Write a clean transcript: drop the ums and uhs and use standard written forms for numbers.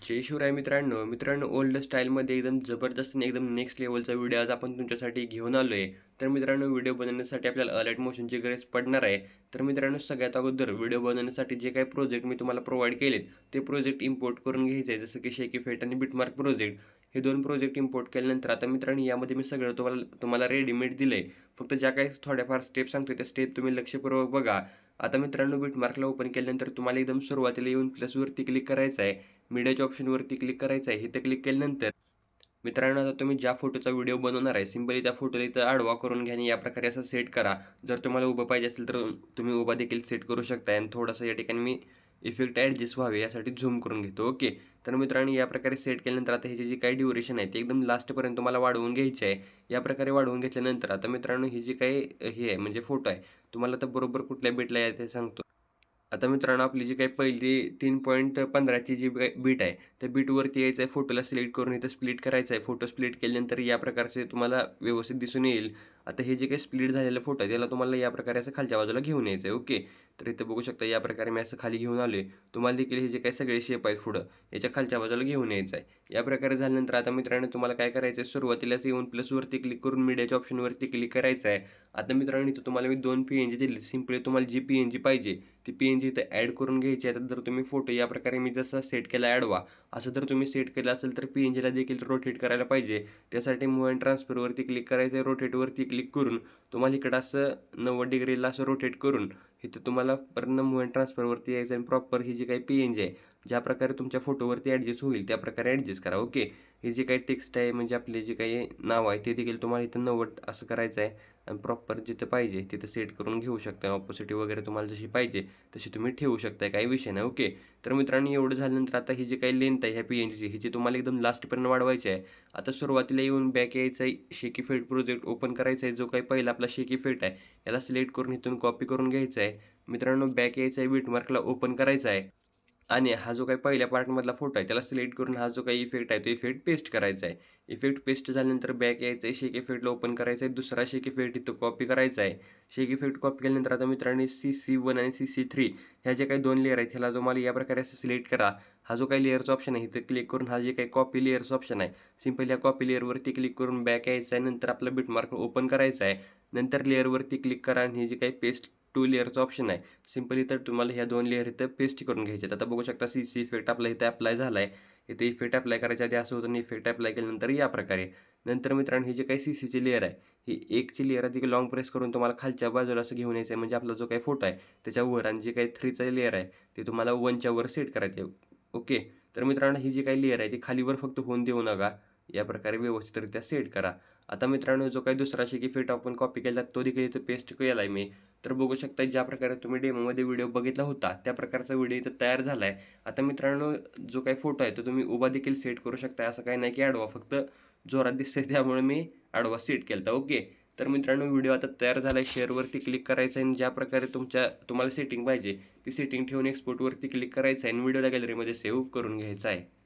जय शिवराय मित्रांनो ओल्ड स्टाईलमध्ये एकदम जबरदस्त आणि एकदम नेक्स्ट लेवलचा व्हिडिओ आज आपण तुमच्यासाठी घेऊन आलो आहे. तर मित्रांनो व्हिडिओ बनवण्यासाठी आपल्याला अलर्ट मोशनची गरज पडणार आहे. तर मित्रांनो सगळ्यात अगोदर व्हिडिओ बनवण्यासाठी जे काही प्रोजेक्ट मी तुम्हाला प्रोव्हाइड केलेत ते प्रोजेक्ट इम्पोर्ट करून घ्यायचे आहे. जसं की शेकी फेट आणि बिटमार्क प्रोजेक्ट हे दोन प्रोजेक्ट इम्पोर्ट केल्यानंतर आता मित्रांनो यामध्ये मी सगळं तुम्हाला रेडीमेड दिलं आहे. फक्त ज्या काही थोड्याफार स्टेप सांगतो त्या स्टेप तुम्ही लक्षपूर्वक बघा. आता मित्रांनो बिटमार्कला ओपन केल्यानंतर तुम्हाला एकदम सुरुवातीला येऊन प्लसवरती क्लिक करायचं आहे. मीडियाच्या ऑप्शनवरती क्लिक करायचं आहे. इथं क्लिक केल्यानंतर मित्रांनो आता तुम्ही ज्या फोटोचा व्हिडिओ बनवणार आहे सिंपली त्या फोटोला इथं आडवा करून घ्या आणि या प्रकारे असं सेट करा. जर तुम्हाला उभं पाहिजे असेल तर तुम्ही उभा देखील सेट करू शकता. आणि थोडंसं या ठिकाणी मी इफेक्ट ॲडजस्ट व्हावे यासाठी झूम करून घेतो. ओके, तर मित्रांनो या प्रकारे सेट केल्यानंतर आता ह्याची जी काही ड्युरेशन आहे ती एकदम लास्टपर्यंत तुम्हाला वाढवून घ्यायची आहे. या प्रकारे वाढवून घेतल्यानंतर आता मित्रांनो ही जी काही हे आहे म्हणजे फोटो आहे तुम्हाला तर बरोबर कुठल्या बीटला आहे ते सांगतो. आता मित्रांनो आपली जी काही पहिली 3.15ची जी बीट आहे त्या बीटवरती यायचं आहे. फोटोला सिलेक्ट करून इथं स्प्लिट करायचं आहे. फोटो स्प्लिट केल्यानंतर या प्रकारचे तुम्हाला व्यवस्थित दिसून येईल. आता हे जे काही स्प्लिट झालेलं फोटो आहे त्याला तुम्हाला या प्रकारे असं खालच्या बाजूला घेऊन यायचं आहे. ओके, तर इथं बघू शकता या प्रकारे मी असं खाली घेऊन आलो आहे. तुम्हाला देखील हे जे काही सगळे शेप आहेत पुढं याच्या खालच्या बाजूला घेऊन यायचं आहे. या प्रकारे झाल्यानंतर आता मित्रांनो तुम्हाला काय करायचं आहे, सुरुवातीलाच येऊन प्लसवरती क्लिक करून मीडियाच्या ऑप्शनवरती क्लिक करायचं आहे. आता मित्रांनो इथं तुम्हाला मी 2 PNG दिली. सिम्पली तुम्हाला जी PNG पाहिजे ती PNG इथं ॲड करून घ्यायची आहे. आता जर तुम्ही फोटो या प्रकारे मी जसा सेट केला ॲडवा असं जर तुम्ही सेट केलं असेल तर PNGला देखील रोटेट करायला पाहिजे. त्यासाठी मूव्ह अँड ट्रान्सफरवरती क्लिक करायचं आहे. रोटेटवरती क्लिक करून तुम्हाला इकडं असं 90 डिग्रीला असं रोटेट करून इथं तुम्हाला परत मूव्ह अँड ट्रान्सफरवरती यायचं आणि प्रॉपर ही जी काही PNG आहे ज्या प्रकारे तुमच्या फोटोवरती ॲडजस्ट होईल त्या प्रकारे ॲडजस्ट करा. ओके, हे जे काही टेक्स्ट आहे म्हणजे आपले जे काही नाव आहे ते देखील तुम्हाला इथं 90 असं करायचं आहे आणि प्रॉपर जिथं पाहिजे तिथं सेट करून घेऊ शकता. ऑपोसिटी वगैरे तुम्हाला जशी पाहिजे तशी तुम्ही ठेवू शकता, काही विषय नाही. ओके, तर मित्रांनो एवढं झाल्यानंतर आता ही जी काही लेंथ आहे ह्या PNGची ह्याची तुम्हाला एकदम लास्टपर्यंत वाढवायची आहे. आता सुरुवातीला येऊन बॅक यायचं आहे. शेकी फेट प्रोजेक्ट ओपन करायचा आहे. जो काही पहिला आपला शेकी फेट आहे याला सिलेक्ट करून इथून कॉपी करून घ्यायचा आहे. मित्रांनो बॅक यायचं आहे. बिटमार्कला ओपन करायचा आहे आणि हा जो काही पहिल्या पार्टमधला फोटो आहे त्याला सिलेक्ट करून हा जो काही इफेक्ट आहे तो इफेक्ट पेस्ट करायचा आहे. इफेक्ट पेस्ट झाल्यानंतर बॅक यायचं आहे. शेक इफेक्टला ओपन करायचं आहे. दुसरा शेक इफेक्ट इथं कॉपी करायचा आहे. शेक इफेक्ट कॉपी केल्यानंतर आता मित्रांनो CC1 आणि CC3 ह्या जे काही 2 लेअर आहेत ह्याला तुम्हाला या प्रकारे असं सिलेक्ट करा. हा जो काही लेअरचा ऑप्शन आहे इथं क्लिक करून हा जे काही कॉपी लेअरचा ऑप्शन आहे सिंपल या कॉपी लेअरवरती क्लिक करून बॅक यायचं आहे. नंतर आपला बिटमार्क ओपन करायचा आहे. नंतर लेअरवरती क्लिक करा आणि हे जे काही पेस्ट 2 लेअरचा ऑप्शन आहे सिंपली तर तुम्हाला ह्या 2 लेअर इथं पेस्ट करून घ्यायचे आहेत. आता बघू शकता CC इफेक्ट आपला इथे अप्लाय झाला आहे. इथे इफेक्ट अप्लाय करायच्या आधी असं होतं आणि इफेक्ट अप्लाय केल्यानंतर या प्रकारे. नंतर मित्रांनो ही जी काही CCची लेअर आहे ही 1ची लेअर आहे लॉंग प्रेस करून तुम्हाला खालच्या बाजूला असं घेऊन यायचं आहे. म्हणजे आपला जो काही फोटो आहे त्याच्यावर आणि जे काही 3चा लेअर आहे ते तुम्हाला 1च्या वर सेट करायचे आहे. ओके, तर मित्रांनो ही जी काही लेअर आहे ती खालीवर फक्त होऊन देऊ नका. या प्रकारे व्यवस्थितरित्या सेट करा. आता मित्रांनो जो काही दुसरा शेक इफेक्ट आपण कॉपी केला तो देखील इथं पेस्ट केला आहे मी. तर बघू शकता ज्या प्रकारे तुम्ही डेमोमध्ये व्हिडिओ बघितला होता त्या प्रकारचा व्हिडिओ इथं तयार झाला आहे. आता मित्रांनो जो काही फोटो आहे तो तुम्ही उभा देखील सेट करू शकता. असं काही नाही की आडवा फक्त जोरात दिसतंय त्यामुळे मी आडवा सेट केला. ओके, तर मित्रांनो व्हिडिओ आता तयार झाला आहे. शेअरवरती क्लिक करायचं आहे आणि ज्या प्रकारे तुम्हाला सेटिंग पाहिजे ती सेटिंग ठेवून एक्सपोर्टवरती क्लिक करायचं आहे आणि व्हिडिओला गॅलरीमध्ये सेव्ह करून घ्यायचा आहे.